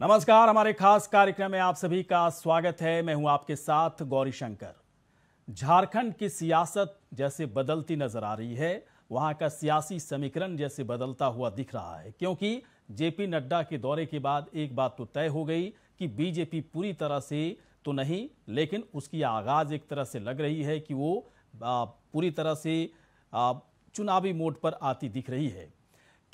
नमस्कार, हमारे खास कार्यक्रम में आप सभी का स्वागत है। मैं हूं आपके साथ गौरी शंकर। झारखंड की सियासत जैसे बदलती नजर आ रही है, वहां का सियासी समीकरण जैसे बदलता हुआ दिख रहा है, क्योंकि जेपी नड्डा के दौरे के बाद एक बात तो तय हो गई कि बीजेपी पूरी तरह से तो नहीं, लेकिन उसकी आगाज एक तरह से लग रही है कि वो पूरी तरह से चुनावी मोड पर आती दिख रही है।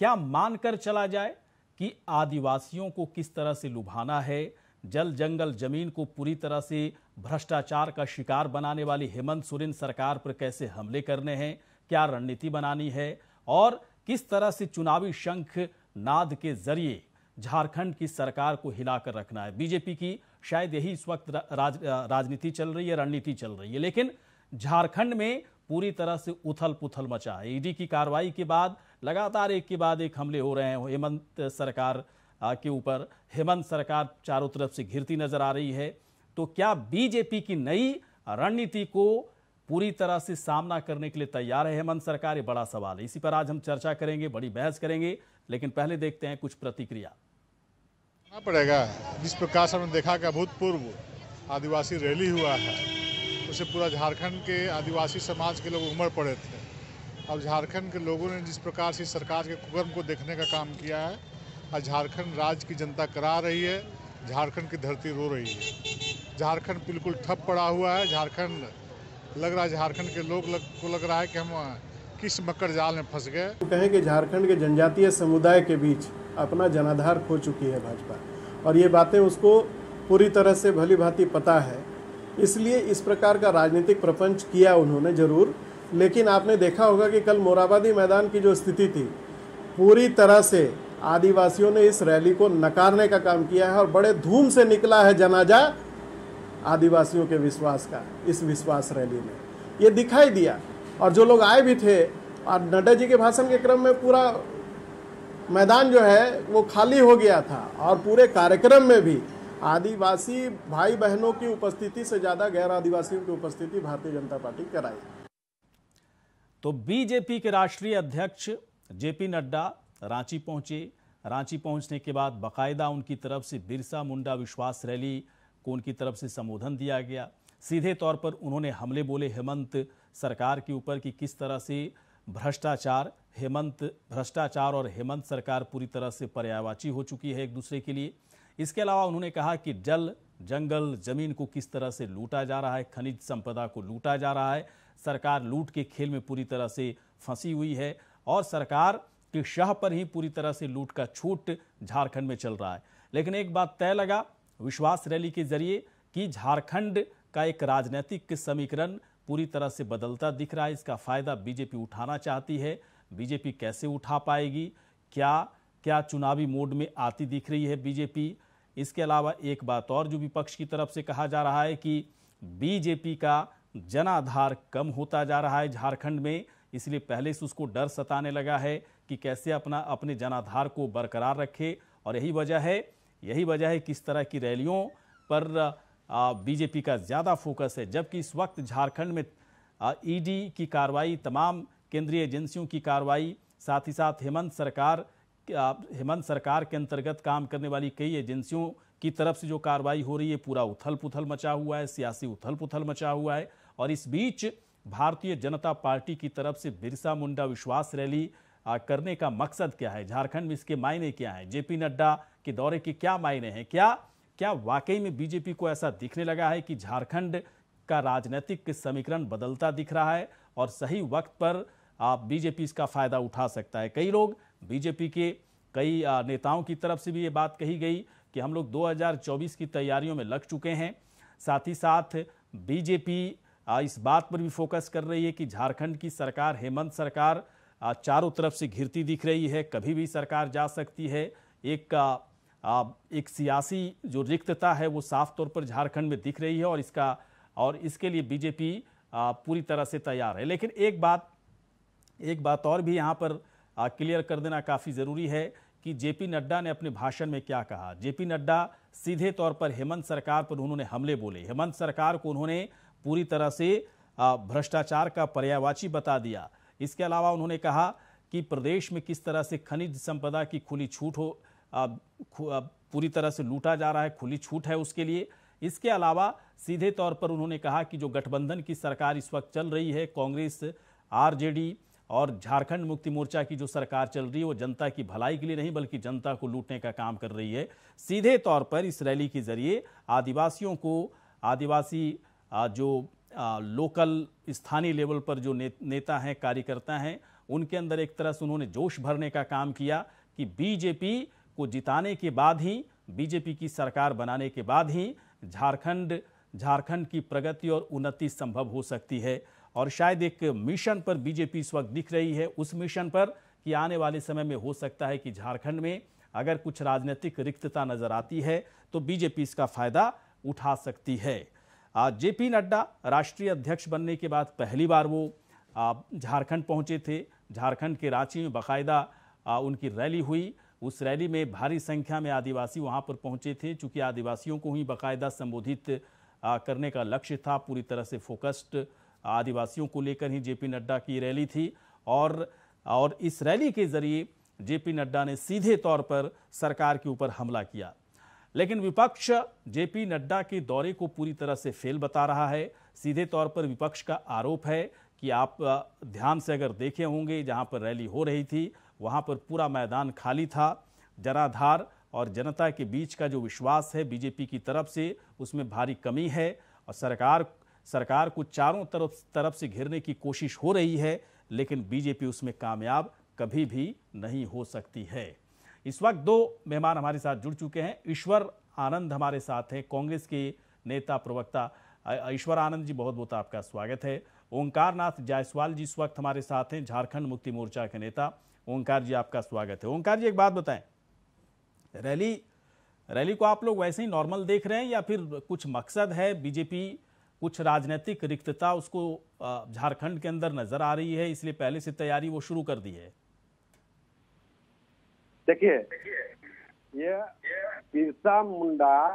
क्या मानकर चला जाए कि आदिवासियों को किस तरह से लुभाना है, जल जंगल जमीन को पूरी तरह से भ्रष्टाचार का शिकार बनाने वाली हेमंत सोरेन सरकार पर कैसे हमले करने हैं, क्या रणनीति बनानी है और किस तरह से चुनावी शंख नाद के जरिए झारखंड की सरकार को हिलाकर रखना है। बीजेपी की शायद यही इस वक्त राजनीति चल रही है, रणनीति चल रही है। लेकिन झारखंड में पूरी तरह से उथल पुथल मचा है। ईडी की कार्रवाई के बाद लगातार एक के बाद एक हमले हो रहे हैं हेमंत सरकार के ऊपर। हेमंत सरकार चारों तरफ से घिरती नजर आ रही है। तो क्या बीजेपी की नई रणनीति को पूरी तरह से सामना करने के लिए तैयार है हेमंत सरकार? ये बड़ा सवाल है। इसी पर आज हम चर्चा करेंगे, बड़ी बहस करेंगे। लेकिन पहले देखते हैं कुछ प्रतिक्रिया। पड़ेगा जिस प्रकार से हमने देखा कि अभूतपूर्व आदिवासी रैली हुआ है, उसे पूरा झारखंड के आदिवासी समाज के लोग उमड़ पड़े थे। अब झारखंड के लोगों ने जिस प्रकार से सरकार के कुकर्म को देखने का काम किया है, आज झारखंड राज्य की जनता करा रही है, झारखंड की धरती रो रही है। झारखंड बिल्कुल ठप पड़ा हुआ है। झारखंड लग रहा है, झारखंड के लोग को लग रहा है कि हम किस मकर जाल में फंस गए। कहें कि झारखंड के जनजातीय समुदाय के बीच अपना जनाधार खो चुकी है भाजपा, और ये बातें उसको पूरी तरह से भली भांति पता है। इसलिए इस प्रकार का राजनीतिक प्रपंच किया उन्होंने जरूर। लेकिन आपने देखा होगा कि कल मोराबादी मैदान की जो स्थिति थी, पूरी तरह से आदिवासियों ने इस रैली को नकारने का काम किया है और बड़े धूम से निकला है जनाजा आदिवासियों के विश्वास का इस विश्वास रैली में। ये दिखाई दिया। और जो लोग आए भी थे, और नड्डा जी के भाषण के क्रम में पूरा मैदान जो है वो खाली हो गया था, और पूरे कार्यक्रम में भी आदिवासी भाई बहनों की उपस्थिति से ज्यादा गैर आदिवासियों की उपस्थिति भारतीय जनता पार्टी कराई। तो बीजेपी के राष्ट्रीय अध्यक्ष जेपी नड्डा रांची पहुंचे। रांची पहुंचने के बाद बाकायदा उनकी तरफ से बिरसा मुंडा विश्वास रैली को उनकी तरफ से संबोधन दिया गया। सीधे तौर पर उन्होंने हमले बोले हेमंत सरकार के ऊपर कि किस तरह से भ्रष्टाचार और हेमंत सरकार पूरी तरह से पर्यायवाची हो चुकी है एक दूसरे के लिए। इसके अलावा उन्होंने कहा कि जल जंगल जमीन को किस तरह से लूटा जा रहा है, खनिज संपदा को लूटा जा रहा है। सरकार लूट के खेल में पूरी तरह से फंसी हुई है और सरकार की शह पर ही पूरी तरह से लूट का छूट झारखंड में चल रहा है। लेकिन एक बात तय लगा विश्वास रैली के जरिए कि झारखंड का एक राजनीतिक समीकरण पूरी तरह से बदलता दिख रहा है। इसका फायदा बीजेपी उठाना चाहती है। बीजेपी कैसे उठा पाएगी, क्या चुनावी मोड में आती दिख रही है बीजेपी? इसके अलावा एक बात और जो विपक्ष की तरफ से कहा जा रहा है कि बीजेपी का जनाधार कम होता जा रहा है झारखंड में, इसलिए पहले से उसको डर सताने लगा है कि कैसे अपने जनाधार को बरकरार रखे। और यही वजह है किस तरह की रैलियों पर बीजेपी का ज़्यादा फोकस है। जबकि इस वक्त झारखंड में ईडी की कार्रवाई, तमाम केंद्रीय एजेंसियों की कार्रवाई, साथ ही साथ हेमंत सरकार के अंतर्गत काम करने वाली कई एजेंसियों की तरफ से जो कार्रवाई हो रही है, पूरा उथल पुथल मचा हुआ है, सियासी उथल पुथल मचा हुआ है। और इस बीच भारतीय जनता पार्टी की तरफ से बिरसा मुंडा विश्वास रैली करने का मकसद क्या है, झारखंड में इसके मायने क्या हैं, जेपी नड्डा के दौरे के क्या मायने हैं? क्या वाकई में बीजेपी को ऐसा दिखने लगा है कि झारखंड का राजनीतिक समीकरण बदलता दिख रहा है और सही वक्त पर बीजेपी इसका फायदा उठा सकता है? कई लोग, बीजेपी के कई नेताओं की तरफ से भी ये बात कही गई कि हम लोग 2024 की तैयारियों में लग चुके हैं। साथ ही साथ बीजेपी इस बात पर भी फोकस कर रही है कि झारखंड की सरकार, हेमंत सरकार, चारों तरफ से घिरती दिख रही है, कभी भी सरकार जा सकती है। एक सियासी जो रिक्तता है वो साफ तौर पर झारखंड में दिख रही है और इसके लिए बीजेपी पूरी तरह से तैयार है। लेकिन एक बात और भी यहाँ पर क्लियर कर देना काफ़ी ज़रूरी है कि जेपी नड्डा ने अपने भाषण में क्या कहा। जेपी नड्डा सीधे तौर पर हेमंत सरकार पर उन्होंने हमले बोले। हेमंत सरकार को उन्होंने पूरी तरह से भ्रष्टाचार का पर्यायवाची बता दिया। इसके अलावा उन्होंने कहा कि प्रदेश में किस तरह से खनिज संपदा की खुली छूट पूरी तरह से लूटा जा रहा है, खुली छूट है उसके लिए। इसके अलावा सीधे तौर पर उन्होंने कहा कि जो गठबंधन की सरकार इस वक्त चल रही है, कांग्रेस, आरजेडी और झारखंड मुक्ति मोर्चा की जो सरकार चल रही है, वो जनता की भलाई के लिए नहीं बल्कि जनता को लूटने का काम कर रही है। सीधे तौर पर इस रैली के जरिए आदिवासियों को, आदिवासी जो लोकल स्थानीय लेवल पर जो नेता हैं, कार्यकर्ता हैं, उनके अंदर एक तरह से उन्होंने जोश भरने का काम किया कि बीजेपी को जिताने के बाद ही, बीजेपी की सरकार बनाने के बाद ही झारखंड की प्रगति और उन्नति संभव हो सकती है। और शायद एक मिशन पर बीजेपी इस वक्त दिख रही है, उस मिशन पर कि आने वाले समय में हो सकता है कि झारखंड में अगर कुछ राजनीतिक रिक्तता नजर आती है तो बीजेपी इसका फायदा उठा सकती है। जेपी नड्डा राष्ट्रीय अध्यक्ष बनने के बाद पहली बार वो झारखंड पहुंचे थे। झारखंड के रांची में बाकायदा उनकी रैली हुई। उस रैली में भारी संख्या में आदिवासी वहां पर पहुंचे थे, चूंकि आदिवासियों को ही बाकायदा संबोधित करने का लक्ष्य था। पूरी तरह से फोकस्ड आदिवासियों को लेकर ही जेपी नड्डा की रैली थी और इस रैली के जरिए जेपी नड्डा ने सीधे तौर पर सरकार के ऊपर हमला किया। लेकिन विपक्ष जेपी नड्डा के दौरे को पूरी तरह से फेल बता रहा है। सीधे तौर पर विपक्ष का आरोप है कि आप ध्यान से अगर देखे होंगे, जहां पर रैली हो रही थी वहां पर पूरा मैदान खाली था। जनाधार और जनता के बीच का जो विश्वास है बीजेपी की तरफ से, उसमें भारी कमी है और सरकार को चारों तरफ से घेरने की कोशिश हो रही है, लेकिन बीजेपी उसमें कामयाब कभी भी नहीं हो सकती है। इस वक्त दो मेहमान हमारे साथ जुड़ चुके हैं। ईश्वर आनंद हमारे साथ हैं, कांग्रेस के नेता प्रवक्ता। ईश्वर आनंद जी, बहुत बहुत आपका स्वागत है। ओंकार नाथ जायसवाल जी इस वक्त हमारे साथ हैं, झारखंड मुक्ति मोर्चा के नेता। ओंकार जी, आपका स्वागत है। ओंकार जी, एक बात बताएं, रैली को आप लोग वैसे ही नॉर्मल देख रहे हैं या फिर कुछ मकसद है? बीजेपी कुछ राजनीतिक रिक्तता उसको झारखंड के अंदर नजर आ रही है, इसलिए पहले से तैयारी वो शुरू कर दी है? देखिए, ये बिरसा मुंडा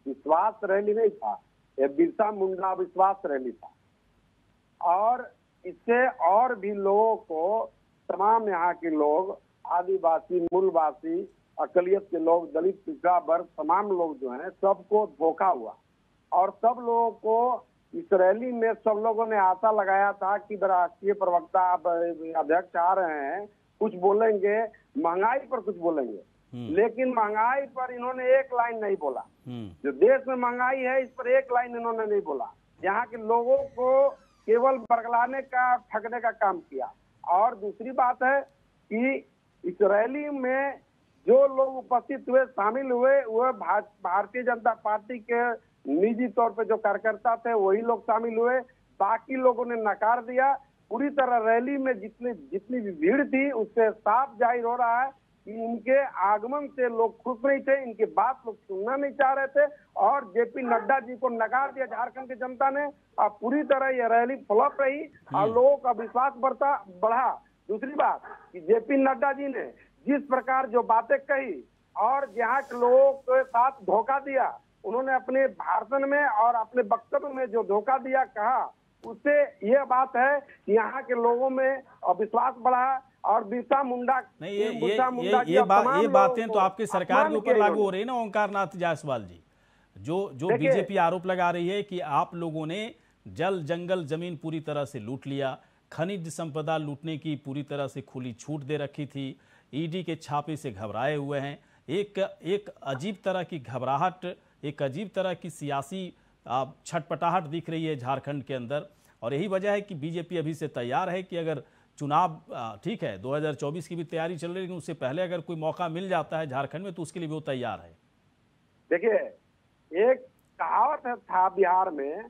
विश्वास रैली नहीं था, ये बिरसा मुंडा विश्वास रैली था। और इससे और भी लोगों को, तमाम यहाँ के लोग, आदिवासी, मूलवासी, अकलियत के लोग, दलित, पिछड़ा वर्ग, तमाम लोग जो हैं, सबको धोखा हुआ। और सब लोगों को इस रैली में सब लोगों ने आशा लगाया था कि राष्ट्रीय प्रवक्ता अध्यक्ष आ रहे हैं, कुछ बोलेंगे, महंगाई पर कुछ बोलेंगे, लेकिन महंगाई पर इन्होंने एक लाइन नहीं बोला। जो देश में महंगाई है, इस पर एक लाइन इन्होंने नहीं बोला। यहाँ के लोगों को केवल बरगलाने का, ठगने का काम किया। और दूसरी बात है कि इस रैली में जो लोग उपस्थित हुए, शामिल हुए, वह भारतीय जनता पार्टी के निजी तौर पे जो कार्यकर्ता थे वही लोग शामिल हुए। बाकी लोगों ने नकार दिया। पूरी तरह रैली में जितनी भी भीड़ थी, उससे साफ जाहिर हो रहा है कि इनके आगमन से लोग खुश नहीं थे, इनकी बात लोग सुनना नहीं चाह रहे थे और जेपी नड्डा जी को नकार दिया झारखंड की जनता ने। और पूरी तरह ये रैली फ्लॉप रही और लोगों का विश्वास बढ़ा। दूसरी बात कि जेपी नड्डा जी ने जिस प्रकार जो बातें कही और यहाँ के लोगों के साथ धोखा दिया, उन्होंने अपने भाषण में और अपने वक्तव्य में जो धोखा दिया कहा, उससे ये बात है कि यहाँ के लोगों में विश्वास बढ़ा। और बिरसा मुंडा नहीं, ये बातें तो आपकी सरकार के ऊपर लागू हो रही है ना ओंकार नाथ जायसवाल जी। जो बीजेपी आरोप लगा रही है कि आप लोगों ने जल जंगल जमीन पूरी तरह से लूट लिया, खनिज संपदा लूटने की पूरी तरह से खुली छूट दे रखी थी, ईडी के छापे से घबराए हुए हैं। एक अजीब तरह की घबराहट, एक अजीब तरह की सियासी छटपटाहट दिख रही है झारखंड के अंदर। और यही वजह है कि बीजेपी अभी से तैयार है कि अगर चुनाव, ठीक है 2024 की भी तैयारी चल रही है, लेकिन उससे पहले अगर कोई मौका मिल जाता है झारखंड में तो उसके लिए वो तैयार है। देखिए, एक कहावत था बिहार में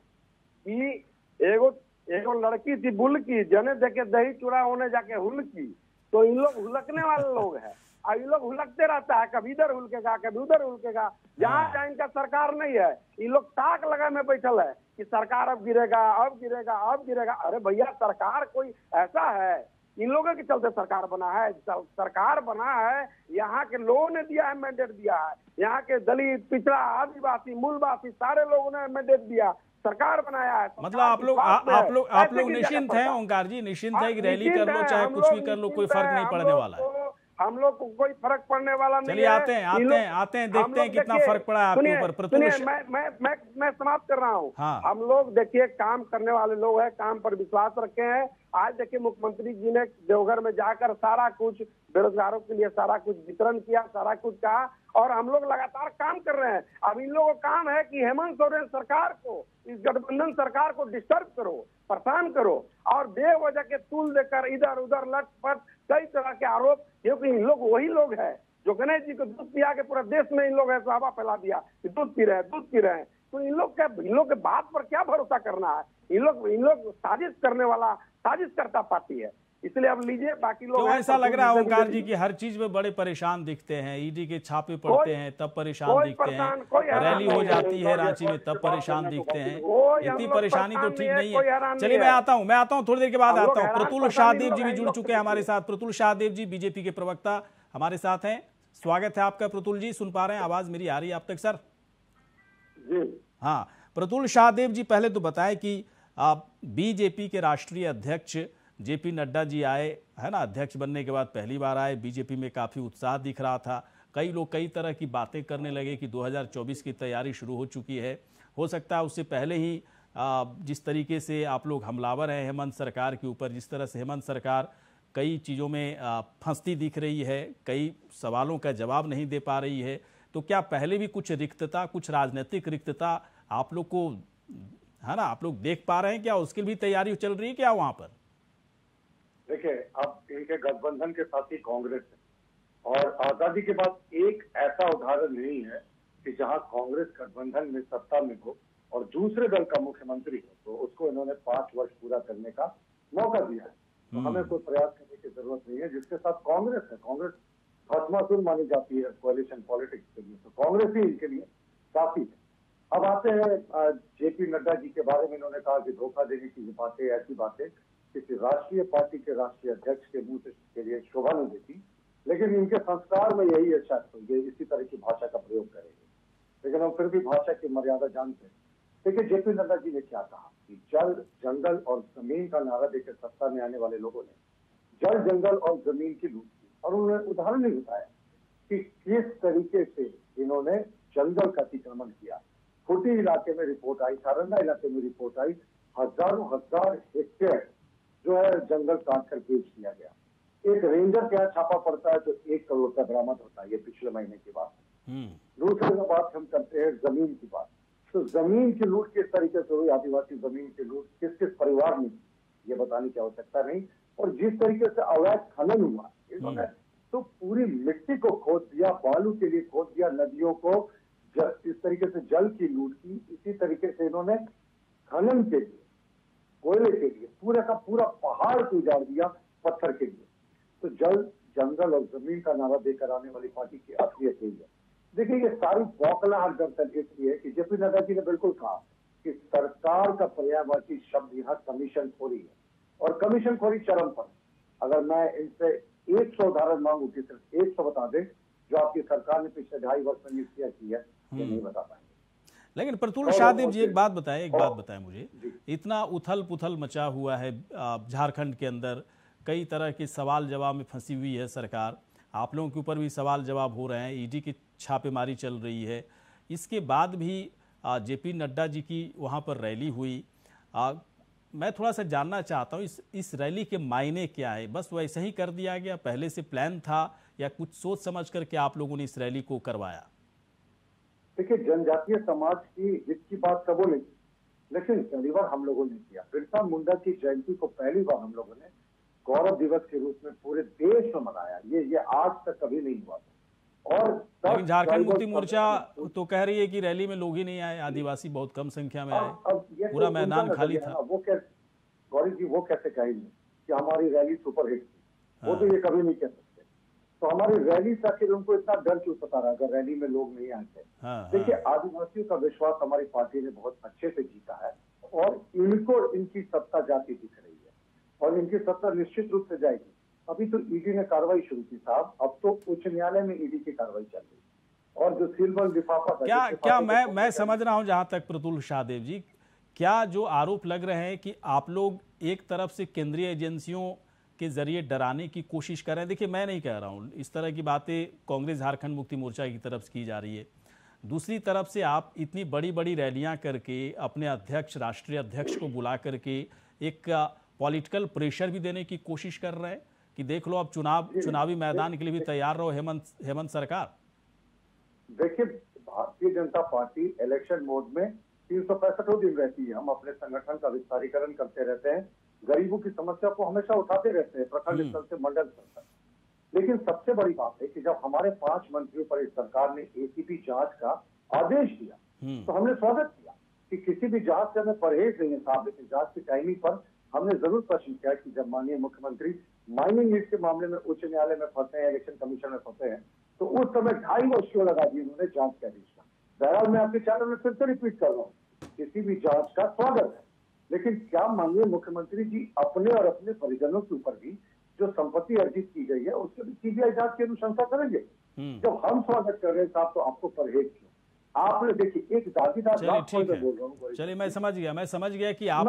कि एगो लड़की थी बुल की, जने देखे दही चूड़ा होने जाके हुल की। तो इन लोग हुलकने वाले लोग हैं और ये लोग हुलकते रहता है, कभी इधर हुलकेगा, कभी उधर हुलकेगा। जहाँ इनका सरकार नहीं है, ये लोग ताक लगाए में बैठल है कि सरकार अब गिरेगा, अब गिरेगा, अब गिरेगा। अरे भैया, सरकार कोई ऐसा है, इन लोगों के चलते सरकार बना है। सरकार बना है, यहाँ के लोगों ने दिया है, मैंडेट दिया है। यहाँ के दलित, पिछड़ा, आदिवासी, मूलवासी सारे लोगों ने मैंडेट दिया, सरकार बनाया है। मतलब आप लोग निश्चिंत हैं ओंकार जी, निश्चिंत है कि रैली कर लो चाहे कुछ भी कर लो, कोई फर्क नहीं पड़ने वाला है। हम लोग को कोई फर्क पड़ने वाला नहीं है। चलिए आते हैं देखते हैं कितना फर्क पड़ा है आपके ऊपर। सुनिए, मैं समाप्त कर रहा हूँ। हाँ। हम लोग देखिए काम करने वाले लोग हैं, काम पर विश्वास रखे हैं। आज देखिए मुख्यमंत्री जी ने देवघर में जाकर सारा कुछ बेरोजगारों के लिए सारा कुछ वितरण किया, सारा कुछ कहा, और हम लोग लगातार काम कर रहे हैं। अब इन लोगों का काम है कि हेमंत सोरेन सरकार को, इस गठबंधन सरकार को डिस्टर्ब करो, परेशान करो, और बेवजह के तूल देकर इधर उधर लटपट कई तरह के आरोप, क्योंकि इन लोग वही लोग हैं जो गणेश जी को दूध पिया के पूरा देश में इन लोग ऐसा हवा फैला दिया कि दूध पी रहे हैं। तो इन लोग के बात पर क्या भरोसा करना है? इन लोग साजिश करने वाला साजिश करता पार्टी है। इसलिए अब लीजिए, बाकी लोग क्यों ऐसा लग रहा है ओंकार जी की हर चीज में बड़े परेशान दिखते हैं? ईडी के छापे पड़ते हैं तब परेशान दिखते हैं, रैली हो जाती है रांची में तब परेशान दिखते हैं। इतनी परेशानी तो ठीक नहीं है। चलिए मैं आता हूँ थोड़ी देर के बाद आता हूँ। प्रतुल शाहदेव जी भी जुड़ चुके हैं हमारे साथ। प्रतुल शाहदेव जी बीजेपी के प्रवक्ता हमारे साथ हैं। स्वागत है आपका प्रतुल जी। सुन पा रहे हैं, आवाज मेरी आ रही है आप तक सर? हाँ, प्रतुल शाहदेव जी पहले तो बताएं कि बीजेपी के राष्ट्रीय अध्यक्ष जेपी नड्डा जी आए, है ना, अध्यक्ष बनने के बाद पहली बार आए। बीजेपी में काफ़ी उत्साह दिख रहा था। कई लोग कई तरह की बातें करने लगे कि 2024 की तैयारी शुरू हो चुकी है। हो सकता है उससे पहले ही जिस तरीके से आप लोग हमलावर हैं हेमंत सरकार के ऊपर, जिस तरह से हेमंत सरकार कई चीज़ों में फंसती दिख रही है, कई सवालों का जवाब नहीं दे पा रही है, तो क्या पहले भी कुछ रिक्तता, कुछ राजनीतिक रिक्तता आप लोग को, है ना, आप लोग देख पा रहे हैं क्या? उसकी भी तैयारी चल रही है क्या वहाँ पर? देखिए, अब इनके गठबंधन के साथी कांग्रेस है, और आजादी के बाद एक ऐसा उदाहरण नहीं है कि जहां कांग्रेस गठबंधन में सत्ता में हो और दूसरे दल का मुख्यमंत्री हो तो उसको इन्होंने 5 वर्ष पूरा करने का मौका दिया है। तो हमें कोई प्रयास करने की जरूरत नहीं है। जिसके साथ कांग्रेस है, कांग्रेस खत्मासुर मानी जाती है कोalition पॉलिटिक्स के लिए, तो कांग्रेस ही इनके लिए काफी है। अब आते हैं जेपी नड्डा जी के बारे में। इन्होंने कहा कि धोखा देने की बातें, ऐसी बातें किसी राष्ट्रीय पार्टी के राष्ट्रीय अध्यक्ष के मुंह से के लिए शोभा नहीं देती, लेकिन इनके संस्कार में यही है, शायद तो ये इसी तरह की भाषा का प्रयोग करेंगे। लेकिन हम फिर भी भाषा की मर्यादा जानते हैं। देखिए, जेपी नड्डा जी ने क्या कहा कि जल, जंगल और जमीन का नारा देकर सत्ता में आने वाले लोगों ने जल, जंगल और जमीन की लूट की, और उन्होंने उदाहरण नहीं बताया कि किस तरीके से इन्होंने जंगल का अतिक्रमण किया। खूंटी इलाके में रिपोर्ट आई, सारंगा इलाके में रिपोर्ट आई, हजारों हजार हेक्टेयर जो है जंगल काट कर बेच दिया गया। एक रेंजर के यहाँ छापा पड़ता है तो 1 करोड़ का बरामद होता है, ये पिछले महीने की बात है। दूसरी बात हम करते हैं जमीन की बात। तो जमीन की लूट किस तरीके से हुई, आदिवासी जमीन की लूट किस किस परिवार ने, ये बताने की आवश्यकता नहीं। और जिस तरीके से अवैध खनन हुआ, इन्होंने तो पूरी मिट्टी को खोद दिया, बालू के लिए खोद दिया, नदियों को इस तरीके से जल की लूट की। इसी तरीके से इन्होंने खनन के लिए, कोयले के लिए पूरा का पूरा पहाड़ को उजाड़ दिया पत्थर के लिए। तो जल, जंगल और जमीन का नारा देकर आने वाली पार्टी की असलियत यही है। देखिए, ये सारी बौखलाहट दरअसल इसलिए कि जेपी नड्डा जी ने बिल्कुल कहा कि सरकार का पर्यायवाची शब्द यहाँ कमीशन खोरी है, और कमीशन खोरी चरम पर। अगर मैं इनसे 100 उदाहरण मांगू कि सिर्फ 100 बता दें जो आपकी सरकार ने पिछले 2.5 वर्ष में निष्क्रिय की है, ये नहीं बता पाएंगे। लेकिन प्रतुल शाहदेव जी एक बात बताएं मुझे, इतना उथल पुथल मचा हुआ है झारखंड के अंदर, कई तरह के सवाल जवाब में फंसी हुई है सरकार, आप लोगों के ऊपर भी सवाल जवाब हो रहे हैं, ईडी की छापेमारी चल रही है। इसके बाद भी जेपी नड्डा जी की वहाँ पर रैली हुई। मैं थोड़ा सा जानना चाहता हूँ इस रैली के मायने क्या है? बस वैसे ही कर दिया गया, पहले से प्लान था, या कुछ सोच समझ करके आप लोगों ने इस रैली को करवाया? देखिए, जनजातीय समाज की हित की बात कबो नहीं, लेकिन पहली बार हम लोगों ने किया। बिरसा मुंडा की जयंती को पहली बार हम लोगों ने गौरव दिवस के रूप में पूरे देश में मनाया। ये आज तक कभी नहीं हुआ था। और झारखंड मुक्ति मोर्चा तो कह रही है कि रैली में लोग ही नहीं आए, आदिवासी बहुत कम संख्या में आए, पूरा मैदान खाली था। वो गौरी जी वो कैसे कहेंगे कि हमारी रैली सुपरहिट थी? वो तो ये कभी नहीं कह सकते। तो हमारी रैली से आखिर उनको इतना डर क्यों सता रहा अगर रैली में लोग नहीं आए थे? देखिए, आदिवासियों का विश्वास हमारी पार्टी ने बहुत अच्छे से जीता है, और इनको इनकी सत्ता जाती दिख रही है, और इनकी सत्ता निश्चित रूप से जाएगी। अभी तो ईडी ने कार्रवाई शुरू की साहब, अब तो उच्च न्यायालय में ईडी की कार्रवाई चल रही है। और जो सिल्वर लिफाफा क्या मैं समझ रहा हूं जहां तक प्रतुल शाहदेव जी, क्या जो आरोप लग रहे हैं कि आप लोग एक तरफ से केंद्रीय एजेंसियों के जरिए डराने की कोशिश कर रहे हैं। देखिए, मैं नहीं कह रहा हूँ, इस तरह की बातें कांग्रेस झारखंड मुक्ति मोर्चा की तरफ से की जा रही है। दूसरी तरफ से आप इतनी बड़ी बड़ी रैलियां करके अपने अध्यक्ष, राष्ट्रीय अध्यक्ष को बुला करके एक पॉलिटिकल प्रेशर भी देने की कोशिश कर रहे हैं कि देख लो, अब चुनावी मैदान के लिए भी तैयार रहो हेमंत सरकार। देखिए, Bharatiya Janata party election mode में 365 दिन रहती है। हम अपने संगठन का विस्तारीकरण करते रहते हैं, गरीबों की समस्या को हमेशा उठाते रहते हैं, प्रखंड स्तर से मंडल स्तर तक। लेकिन सबसे बड़ी बात है कि जब हमारे 5 मंत्रियों पर इस सरकार ने एसीपी जांच का आदेश दिया, तो हमने स्वागत किया कि किसी भी जांच से हमें परहेज नहीं है साहब। लेकिन जांच की टाइमिंग पर हमने जरूर प्रश्न किया कि जब माननीय मुख्यमंत्री माइनिंग लीड के मामले में उच्च न्यायालय में फंसे हैं, इलेक्शन कमीशन में फंसे हैं, तो उस समय 2.5 वर्ष क्यों लगा दिए उन्होंने जांच के आदेश का। बहरहाल मैं आपके चैनल में फिर से रिपीट कर रहा हूँ, किसी भी जांच का स्वागत है, लेकिन क्या माननीय मुख्यमंत्री जी अपने और अपने परिजनों के ऊपर भी जो संपत्ति अर्जित की गई है उसके भी सीबीआई जांच की अनुशंसा करेंगे? जब हम स्वागत कर रहे हैं साहब, तो आपको परहेज क्यों? आपने देखिए, एक दागीदार चलिए ठीक है, चलिए मैं समझ गया कि आप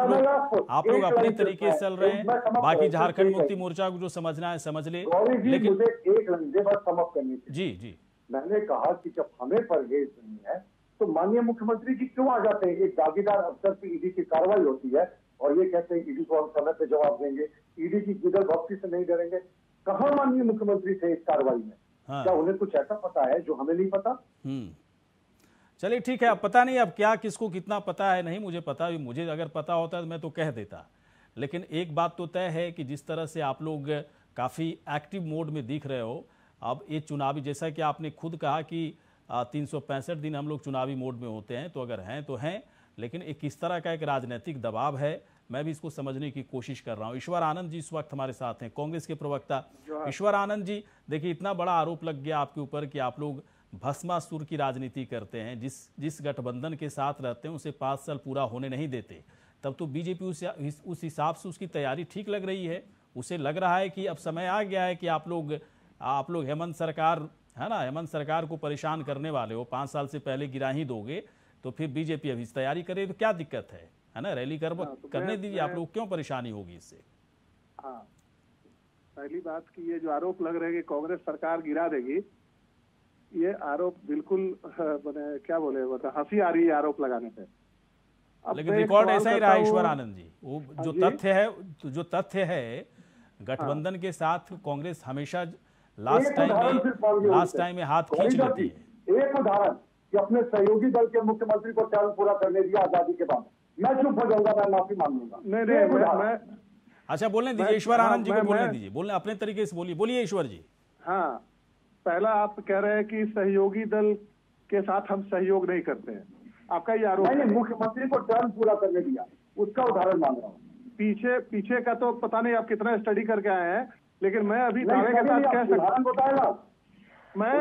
लोग अपने तरीके से चल रहे हैं, बाकी झारखंड मुक्ति मोर्चा को जो समझना है समझ ले। लेकिन मुझे एक लंजे बात समाप्त करनी थी। जी मैंने कहा कि जब हमें परहेज नहीं है तो माननीय मुख्यमंत्री जी क्यों आ जाते हैं? एक दागीदार अफसर की ईडी की कार्रवाई होती है और ये कहते हैं ईडी को हम समय पे जवाब देंगे, ईडी की गिदड़ भक्ति से नहीं डरेंगे। कहाँ माननीय मुख्यमंत्री थे इस कार्रवाई में? क्या उन्हें कुछ ऐसा पता है जो हमें नहीं पता? चलिए ठीक है, अब पता नहीं अब क्या किसको कितना पता है, नहीं मुझे पता, मुझे अगर पता होता तो मैं तो कह देता। लेकिन एक बात तो तय है कि जिस तरह से आप लोग काफ़ी एक्टिव मोड में दिख रहे हो, अब ये चुनावी, जैसा कि आपने खुद कहा कि 365 दिन हम लोग चुनावी मोड में होते हैं, तो अगर हैं तो हैं, लेकिन एक किस तरह का एक राजनीतिक दबाव है, मैं भी इसको समझने की कोशिश कर रहा हूँ। ईश्वर आनंद जी इस वक्त हमारे साथ हैं, कांग्रेस के प्रवक्ता। ईश्वर आनंद जी, देखिए इतना बड़ा आरोप लग गया आपके ऊपर कि आप लोग भस्मासुर की राजनीति करते हैं, जिस गठबंधन के साथ रहते हैं उसे 5 साल पूरा होने नहीं देते। तब तो बीजेपी उस हिसाब से उसकी तैयारी ठीक लग रही है, उसे लग रहा है कि अब समय आ गया है कि आप लोग हेमंत सरकार है ना, हेमंत सरकार को परेशान करने वाले हो, 5 साल से पहले गिरा ही दोगे, तो फिर बीजेपी अभी तैयारी करे तो क्या दिक्कत है ना, रैली करने दीजिए, आप लोग क्यों परेशानी होगी इससे? हाँ, पहली बात कि ये जो आरोप लग रहे हैं कि कांग्रेस सरकार गिरा देगी, ये आरोप बिल्कुल क्या बोले, मतलब हंसी आ रही है आरोप लगाने पे। लेकिन रिकॉर्ड ऐसा ही रहा ईश्वर आनंद जी, वो जो तथ्य है गठबंधन के साथ कांग्रेस हमेशा लास्ट टाइम में हाथ खींच लेती है। एक उदाहरण कि अपने सहयोगी दल के मुख्यमंत्री को टर्म पूरा करने दिया आजादी के बाद, मैं चुप हो जाऊंगा, मैं माफी मांग लूंगा। मैं अच्छा, बोलने दीजिए ईश्वर आनंद जी को, बोलने दीजिए, बोलने अपने तरीके से बोलिए ईश्वर जी। हाँ, पहला आप कह रहे हैं कि सहयोगी दल के साथ हम सहयोग नहीं करते हैं, आपका ये आरोप है। मुख्यमंत्री को टर्म पूरा करने दिया, उसका उदाहरण मांग रहा हूँ। पीछे का तो पता नहीं आप कितना स्टडी करके आए हैं, लेकिन मैं अभी दावे के साथ कह सकता हूँ, बताएगा। मैं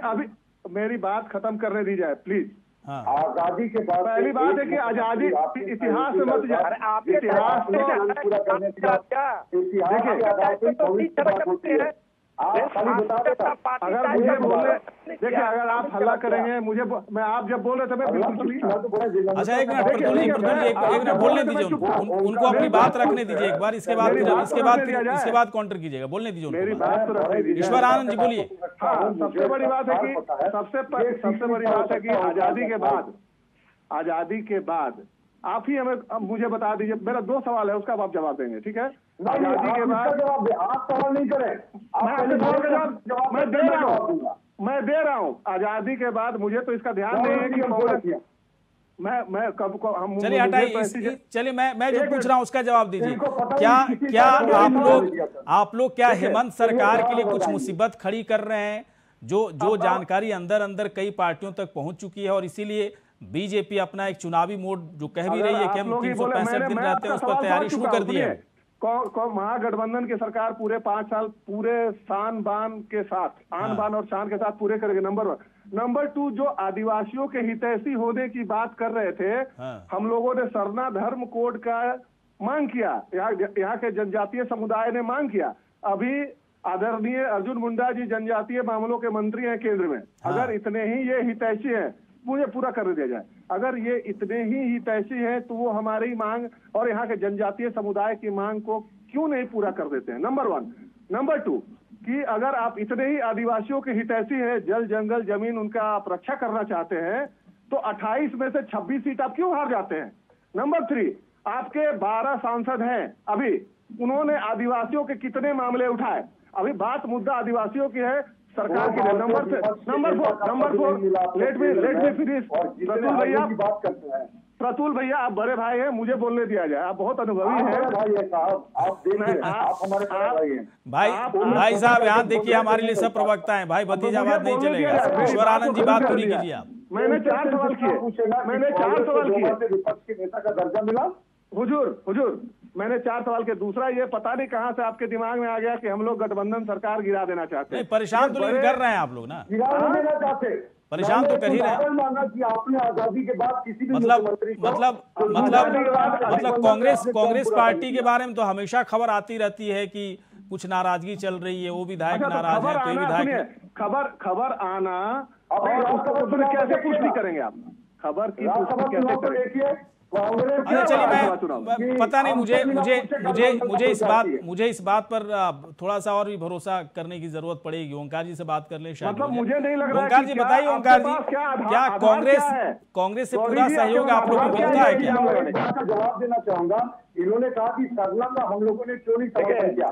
अभी मेरी बात खत्म करने दी जाए प्लीज। आजादी के बाद पहली बात है कि आजादी इतिहास में मत जाए, इतिहास पूरा करने के बाद अगर मुझे बोले, देखिए अगर आप हल्ला करेंगे मैं आप जब बोल रहे थे मैं बिल्कुल। अच्छा एक मिनट एक मिनट बोलने दीजिए उनको अपनी बात रखने दीजिए एक बार, इसके बाद काउंटर कीजिएगा, बोलने दीजिए मेरी बात तो रखने दीजिए। ईश्वर आनंद जी बोलिए। हाँ, सबसे बड़ी बात है कि सबसे बड़ी बात है कि आजादी के बाद आप ही मुझे बता दीजिए, मेरा 2 सवाल है, उसका आप जवाब देंगे, ठीक है? आजादी के बाद आप सवाल नहीं करें, मैं दे रहा हूँ। आजादी के बाद मुझे तो इसका ध्यान नहीं है कि मैं कब को हम चलिए हटाइए, चलिए मैं जो पूछ रहा हूँ उसका जवाब दीजिए। क्या आप लोग क्या हेमंत सरकार के लिए कुछ मुसीबत खड़ी कर रहे हैं? जो जानकारी अंदर कई पार्टियों तक पहुंच चुकी है और इसीलिए बीजेपी अपना एक चुनावी मोड जो कह भी रही है कि हम 365 दिन रहते हैं उस पर तैयारी शुरू कर दी है। महागठबंधन की सरकार पूरे 5 साल पूरे शान बान के साथ, आन बान और शान के साथ पूरे करेंगे। नंबर 1। नंबर 2, जो आदिवासियों के हितैषी होने की बात कर रहे थे, हम लोगों ने सरना धर्म कोड का मांग किया, यहाँ के जनजातीय समुदाय ने मांग किया। अभी आदरणीय अर्जुन मुंडा जी जनजातीय मामलों के मंत्री हैं केंद्र में। अगर इतने ही ये हितैषी हैं मुझे पूरा कर दिया जाए। अगर ये इतने ही हितैषी है तो वो हमारी मांग और यहाँ के जनजातीय समुदाय की मांग को क्यों नहीं पूरा कर देते हैं, नंबर 1। नंबर 2 कि अगर आप इतने ही आदिवासियों के हितैषी है, जल जंगल जमीन उनका आप रक्षा करना चाहते हैं, तो 28 में से 26 सीट आप क्यों हार जाते हैं। नंबर 3, आपके 12 सांसद हैं, अभी उन्होंने आदिवासियों के कितने मामले उठाए, अभी बात मुद्दा आदिवासियों की है, सरकार की है। Number 4 let me finish. Pratul भैया आप बड़े भाई हैं, मुझे बोलने दिया जाए, आप बहुत अनुभवी हैं। भाई साहब यहाँ देखिए, हमारे लिए सब प्रवक्ता हैं, भाई भतीजावाद नहीं चलेगा। ईश्वर आनंद जी बात पूरी कीजिए आप। मैंने 4 सवाल किए, विपक्ष के नेता का दर्जा मिला। हुजूर मैंने 4 सवाल के, दूसरा ये पता नहीं कहां से आपके दिमाग में आ गया कि हम लोग गठबंधन सरकार गिरा देना चाहते हैं। परेशान तो नहीं कर रहे हैं आप लोग ना, गिरा देना चाहते, परेशान तो कर ही रहे हैं। मांगा कि आपने आजादी के बाद किसी भी मतलब कांग्रेस पार्टी के बारे में तो हमेशा खबर आती रहती है कि कुछ नाराजगी चल रही है, वो विधायक नाराज है, कोई विधायक खबर आना और उसको कैसे पुष्टि करेंगे आप, खबर की पुष्टि कैसे करेंगे। अच्छा चलिए, मैं पता नहीं, मुझे इस बात पर थोड़ा सा और भी भरोसा करने की जरूरत पड़ेगी। ओंकार जी से बात कर ले शायद। मतलब मुझे नहीं लग रहा। ओंकार जी बताइए, ओंकार जी क्या कांग्रेस से पूरा सहयोग आप लोगों को मिलता है क्या? जवाब देना चाहूंगा। इन्होंने कहा कि सरना का हम लोगों ने क्यों नहीं समर्थन किया,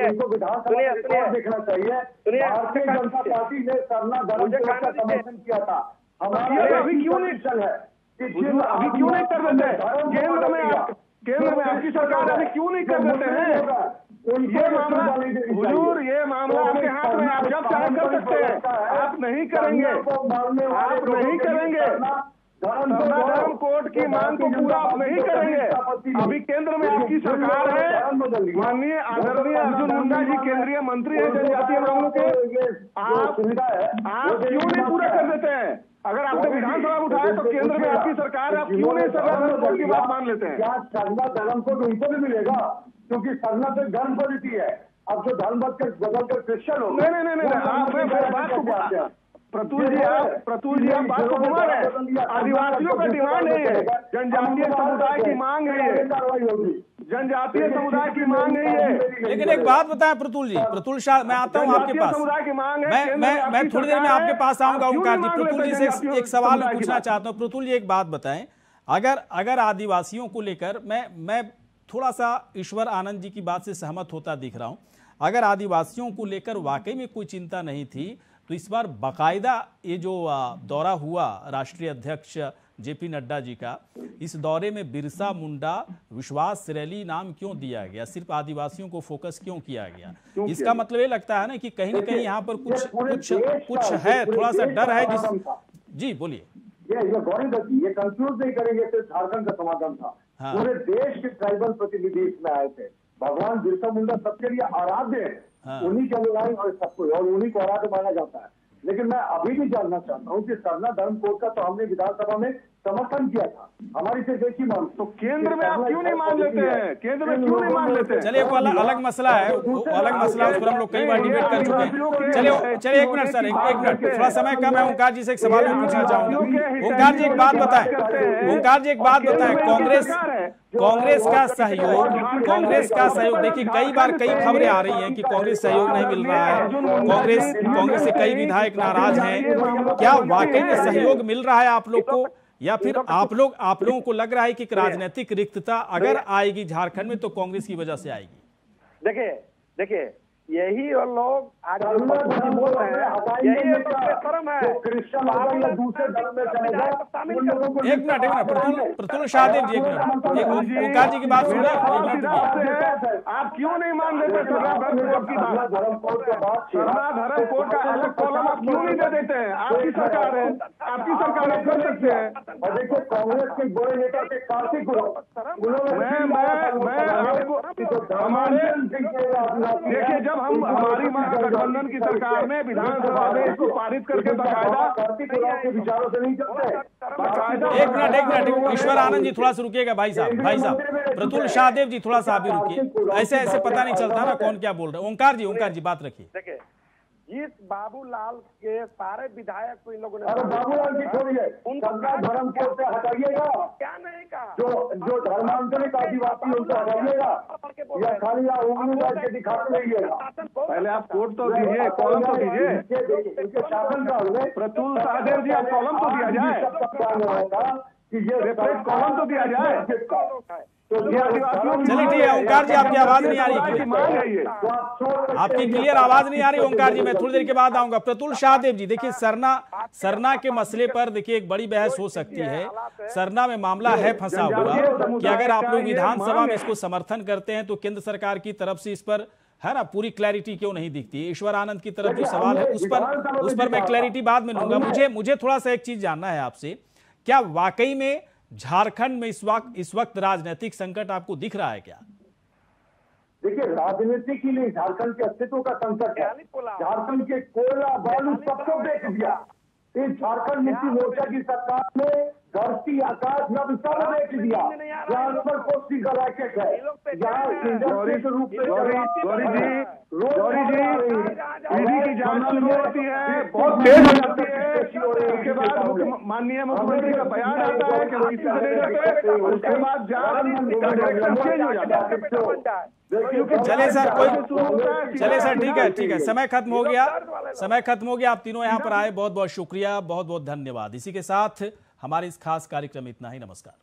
इनको विधानसभा देखना चाहिए। भारतीय जनता पार्टी ने सरना धर्म का समर्थन किया था, हमारा अभी क्यों नहीं है, अभी क्यों नहीं कर देते? केंद्र में आपकी सरकार अभी क्यों नहीं कर देते हैं? ये मामला हुजूर, ये मामला आपके हाथ में, आप जब चाहे कर सकते हैं। आप नहीं करेंगे, आप नहीं करेंगे। धर्म कोड की मांग को पूरा आप नहीं करेंगे। अभी केंद्र में आपकी सरकार है, माननीय आदरणीय अर्जुन मुंडा जी केंद्रीय मंत्री है जनजातीय मामलों के, आप क्यों नहीं पूरा कर देते हैं? अगर आपने विधानसभा उठाया तो केंद्र में आपकी सरकार है, आप क्यों नहीं सरना की बात मान लेते हैं? क्या सरना धर्म को उनको भी मिलेगा? क्योंकि सरना से धर्म पॉलिटी है, अब जो धर्म बदल कर क्रिश्चियन हो। नहीं, आप बात को प्रतुल जी आप बात को घुमा रहे हैं। आदिवासियों का डिमांड है, ये जनजातीय समुदाय की मांग है, ये जनजातीय समुदाय की मांग है ये। लेकिन एक बात बताएं प्रतुल जी, प्रतुल शाह, मैं आता हूं आपके पास, समुदाय की मांग है। मैं थोड़ी देर में आपके पास आऊंगा ओंकार जी। प्रतुल जी से एक सवाल मैं पूछना चाहता हूं। प्रतुल जी एक बात बताएं, अगर आदिवासियों को लेकर, मैं थोड़ा सा ईश्वर आनंद जी की बात से सहमत होता दिख रहा हूं, अगर आदिवासियों को लेकर वाकई में कोई चिंता नहीं थी तो इस बार बाकायदा ये जो दौरा हुआ राष्ट्रीय अध्यक्ष जेपी नड्डा जी का, इस दौरे में बिरसा मुंडा विश्वास रैली नाम क्यों दिया गया, सिर्फ आदिवासियों को फोकस क्यों किया गया? इसका मतलब ये लगता है ना कि कहीं ना कहीं यहाँ पर कुछ है, थोड़ा सा डर है जी बोलिए। ये कंफ्यूज नहीं करेंगे, सिर्फ झारखंड का समाधान था। पूरे देश के ट्राइबल प्रतिनिधि इसमें आए थे। भगवान बिरसा मुंडा सबके लिए आराध्य है, उन्हीं के अनुयायी और सबको, और उन्हीं को आराध्य माना जाता है। लेकिन मैं अभी भी जानना चाहता हूँ कि सरना धर्म कोड का तो हमने विधानसभा में समर्थन किया था, हमारी सिर्फ एक ही मांग। तो केंद्र में आप क्यों नहीं मान लेते हैं? केंद्र में क्यों नहीं मान लेते? चलिए वो अलग मसला है, अलग मसला, उस पर हम लोग कई बार डिबेट कर चुके हैं। चलिए एक मिनट सर, एक मिनट, थोड़ा समय कम है। ओंकार जी से एक सवाल मैं पूछना चाहूंगा। ओंकार जी एक बात बताएं, कांग्रेस का सहयोग देखिए, कई बार कई खबरें आ रही हैं कि कांग्रेस सहयोग नहीं मिल रहा है, कांग्रेस से कई विधायक नाराज हैं। क्या वाकई में सहयोग मिल रहा है आप लोग को, या फिर आप लोगों को लग रहा है कि राजनीतिक रिक्तता अगर आएगी झारखंड में तो कांग्रेस की वजह से आएगी? देखिए यही और लोग आज बोल रहे हैं, यही एक धर्म है, दूसरे धर्म में चलेगा। एक मिनट प्रतुल शाहदेव जी, एक मिनट, ओंकार जी की बात सुन रहे। आप क्यों नहीं मान लेते सरना धर्म कोड का अलग कॉलम आप क्यों नहीं दे देते हैं? आपकी सरकार है, आपकी सरकार आप कर सकते हैं। और देखिए कांग्रेस के बड़े नेता थे कार्तिक देखिए, जब हम हमारी महागठबंधन की सरकार में विधानसभा में इसको पारित करके बकायदा के विचारों से नहीं चलते। एक मिनट ईश्वर आनंद जी थोड़ा सा रुकिएगा। भाई साहब प्रतुल शाहदेव जी थोड़ा सा आप भी रुकिए, ऐसे पता नहीं चलता ना कौन क्या बोल रहा है। ओंकार जी बात रखिए। जिस बाबूलाल के सारे विधायक को इन लोगों ने, अरे बाबूलाल की छोड़िए, सरकार धर्म को से हटाइएगा, क्या नहीं कहा, जो धर्मांतरित आदिवासी उनको हटाइएगा या खाली आप उंगली डाल के दिखाते रहिएगा। पहले आप कोड तो दीजिए, कॉलम तो दीजिए। इनके शासन काल में प्रतुल सहदेव जी, आप कॉलम तो दिया जाए कि ये रेफरेंस कॉलम तो दिया जाए। चलिए ठीक है ओंकार जी, आपकी आवाज नहीं आ रही, आपकी क्लियर आवाज नहीं आ रही ओंकार जी, मैं थोड़ी देर के बाद आऊंगा। प्रतुल शाहदेव जी, देखिए सरना के मसले पर देखिए एक बड़ी बहस हो सकती है। सरना में मामला है फंसा हुआ कि अगर आप लोग विधानसभा में इसको समर्थन करते हैं तो केंद्र सरकार की तरफ से इस पर है ना पूरी क्लैरिटी क्यों नहीं दिखती है। ईश्वर आनंद की तरफ जो सवाल है उस पर मैं क्लैरिटी बाद में लूंगा। मुझे थोड़ा सा एक चीज जानना है आपसे, क्या वाकई में झारखंड में इस वक्त राजनीतिक संकट आपको दिख रहा है क्या? देखिए, राजनीति के लिए झारखंड के अस्तित्व का संकट है। झारखंड के कोयला बालू सबको बेच दिया। इस झारखंड मुक्ति मोर्चा की सरकार ने धरती आकाश नभ सब बेच दिया। यहाँ पर कोसी का रैकेट है, यहाँ इंडस्ट्री के रूप में गौरी जी ईडी की जांच शुरू होती है, बहुत तेज हो जाती है। उसके बाद माननीय मुख्यमंत्री का बयान आता है कि वो इसी जगह पे, उसके बाद जांच का डायरेक्शन चेंज हो जाता है। चले सर ठीक है, समय खत्म हो गया। आप तीनों यहाँ पर आए, बहुत बहुत शुक्रिया, बहुत बहुत धन्यवाद। इसी के साथ हमारे इस खास कार्यक्रम में इतना ही। नमस्कार।